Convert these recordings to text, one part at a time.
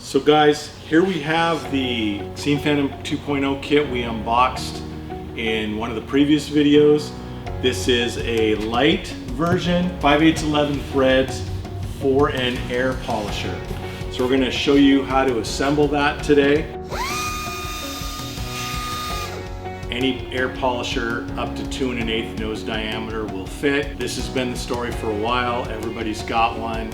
So guys, here we have the Seam Phantom 2.0 kit we unboxed in one of the previous videos. This is a light version, 5/8 threads for an air polisher. So we're going to show you how to assemble that today. Any air polisher up to 2 1/8 nose diameter will fit. This has been the story for a while. Everybody's got one.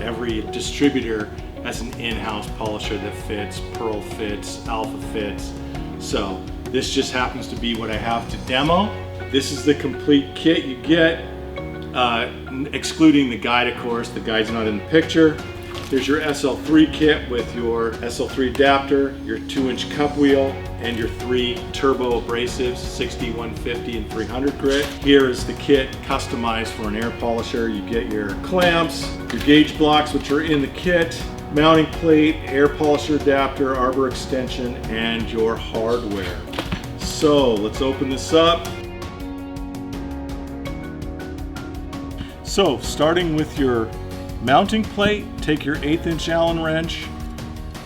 Every distributor has an in-house polisher that fits, Pearl fits, Alpha fits. So this just happens to be what I have to demo. This is the complete kit you get, excluding the guide, of course. The guide's not in the picture. Here's your SL3 kit with your SL3 adapter, your 2-inch cup wheel, and your 3 turbo abrasives, 60, 150, and 300 grit. Here is the kit customized for an air polisher. You get your clamps, your gauge blocks, which are in the kit, mounting plate, air polisher adapter, arbor extension, and your hardware. So let's open this up. So starting with your mounting plate, take your 1/8" Allen wrench,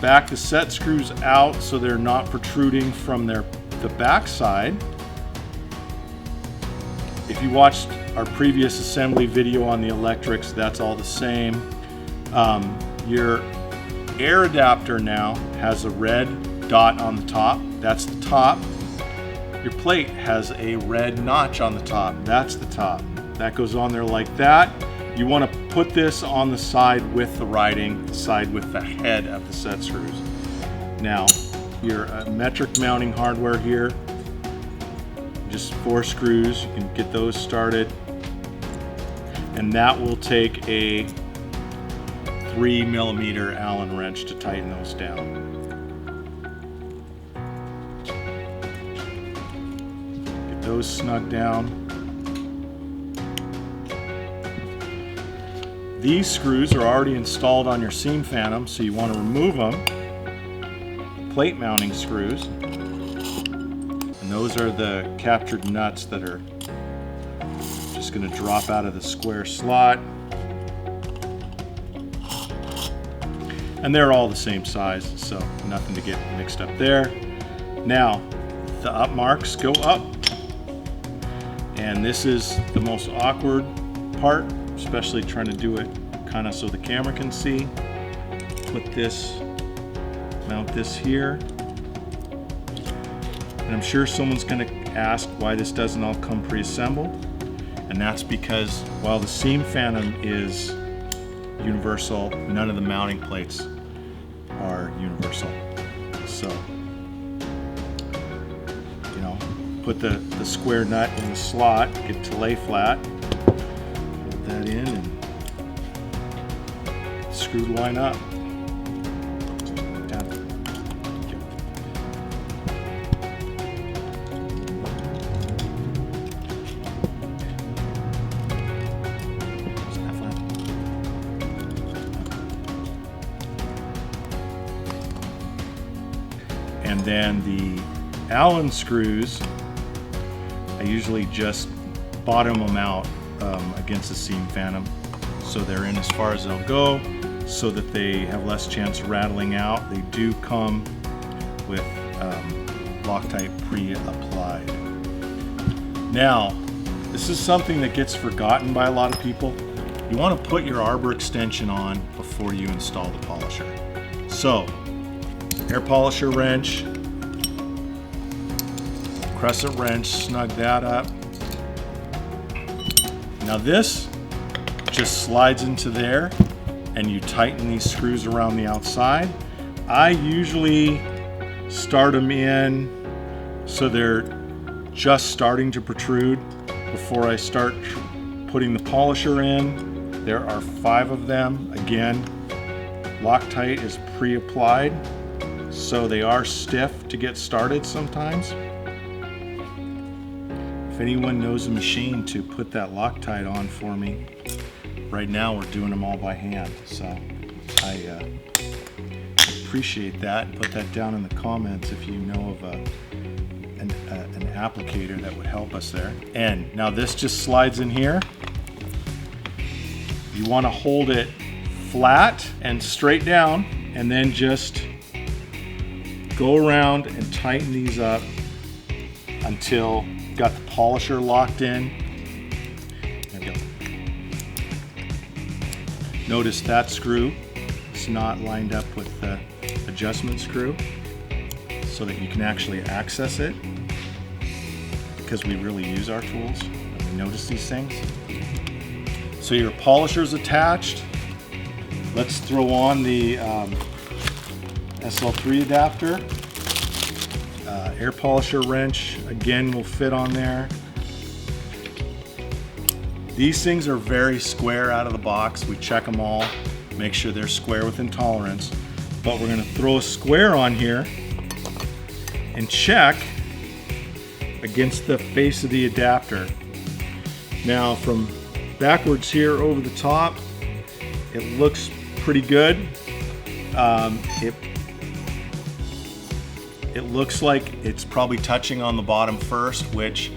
back the set screws out so they're not protruding from the back side. If you watched our previous assembly video on the electrics, that's all the same. Your air adapter now has a red dot on the top. That's the top. Your plate has a red notch on the top. That's the top. That goes on there like that. You want to put this on the side with the writing, the side with the head of the set screws. Now, your metric mounting hardware here, just 4 screws. You can get those started. And that will take a 3mm Allen wrench to tighten those down. Get those snug down. These screws are already installed on your Seam Phantom, so you want to remove them. Plate mounting screws. And those are the captured nuts that are just going to drop out of the square slot. And they're all the same size, so nothing to get mixed up there. Now, the up marks go up. And this is the most awkward part, especially trying to do it kind of so the camera can see. Mount this here. And I'm sure someone's going to ask why this doesn't all come pre-assembled. And that's because while the Seam Phantom is universal, none of the mounting plates are universal. So, you know, put the square nut in the slot, get it to lay flat, hold that in, and screw line up. And then the Allen screws, I usually just bottom them out against the Seam Phantom so they're in as far as they'll go, so that they have less chance of rattling out. They do come with Loctite pre-applied. Now, this is something that gets forgotten by a lot of people. You want to put your arbor extension on before you install the polisher. So, air polisher wrench, crescent wrench, snug that up. Now this just slides into there and you tighten these screws around the outside. I usually start them in so they're just starting to protrude before I start putting the polisher in. There are 5 of them. Again, Loctite is pre-applied, so they are stiff to get started sometimes. If anyone knows a machine to put that Loctite on for me, right now we're doing them all by hand, so I appreciate that. Put that down in the comments if you know of an applicator that would help us there. And now this just slides in here. You want to hold it flat and straight down and then just go around and tighten these up until you've got the polisher locked in. There we go. Notice that screw is not lined up with the adjustment screw, so that you can actually access it, because we really use our tools and we notice these things. So your polisher's attached. Let's throw on the SL3 adapter. Air polisher wrench, again, will fit on there. These things are very square out of the box. We check them all, make sure they're square within tolerance. But we're gonna throw a square on here and check against the face of the adapter. Now from backwards here over the top, it looks pretty good. It looks like it's probably touching on the bottom first, which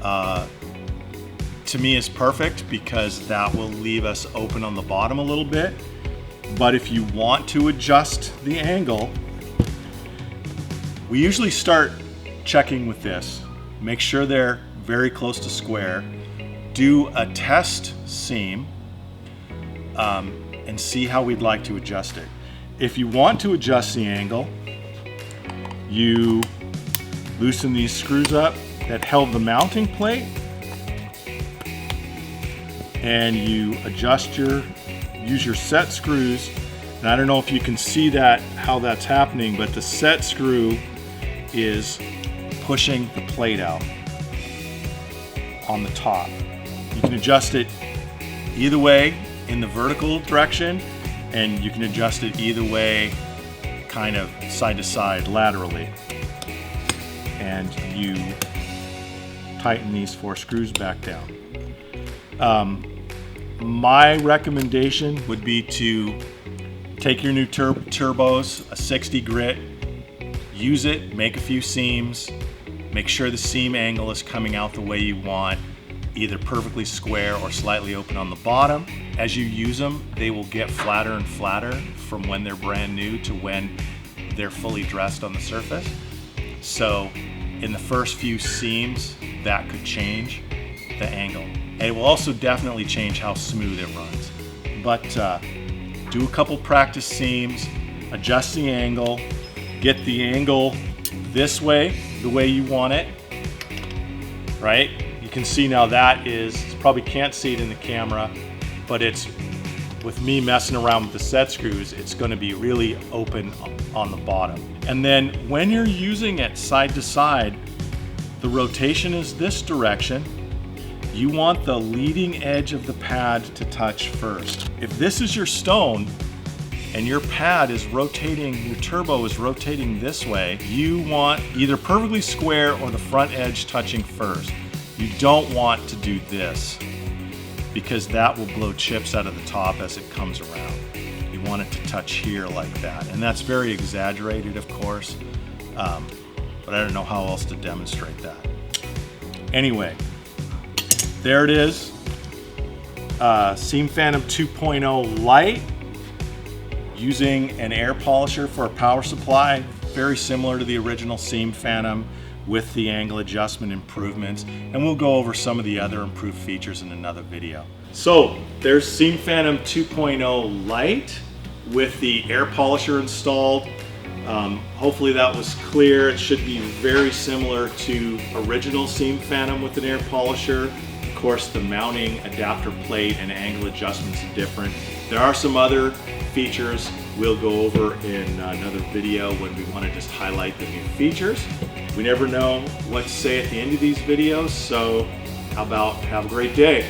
to me is perfect, because that will leave us open on the bottom a little bit. But if you want to adjust the angle, we usually start checking with this. Make sure they're very close to square. Do a test seam and see how we'd like to adjust it. If you want to adjust the angle, you loosen these screws up that held the mounting plate, and you use your set screws. And I don't know if you can see that, how that's happening, but the set screw is pushing the plate out on the top. You can adjust it either way in the vertical direction, and you can adjust it either way, kind of side to side laterally. And you tighten these 4 screws back down. My recommendation would be to take your new turbos, a 60 grit, use it, make a few seams, make sure the seam angle is coming out the way you want, either perfectly square or slightly open on the bottom. As you use them, they will get flatter and flatter from when they're brand new to when they're fully dressed on the surface. So in the first few seams, that could change the angle. And it will also definitely change how smooth it runs. But do a couple practice seams, adjust the angle, get the angle this way, the way you want it, right? You can see now that is, you probably can't see it in the camera, but it's, with me messing around with the set screws, it's gonna be really open on the bottom. And then when you're using it side to side, the rotation is this direction. You want the leading edge of the pad to touch first. If this is your stone and your pad is rotating, your turbo is rotating this way, you want either perfectly square or the front edge touching first. You don't want to do this, because that will blow chips out of the top as it comes around. You want it to touch here like that. And that's very exaggerated, of course, but I don't know how else to demonstrate that. Anyway, there it is. Seam Phantom 2.0 Lite, using an air polisher for a power supply, very similar to the original Seam Phantom with the angle adjustment improvements. And we'll go over some of the other improved features in another video. So there's Seam Phantom 2.0 Lite with the air polisher installed. Hopefully that was clear. It should be very similar to original Seam Phantom with an air polisher. Of course, the mounting adapter plate and angle adjustments are different. There are some other features we'll go over in another video when we want to just highlight the new features. We never know what to say at the end of these videos, so how about have a great day.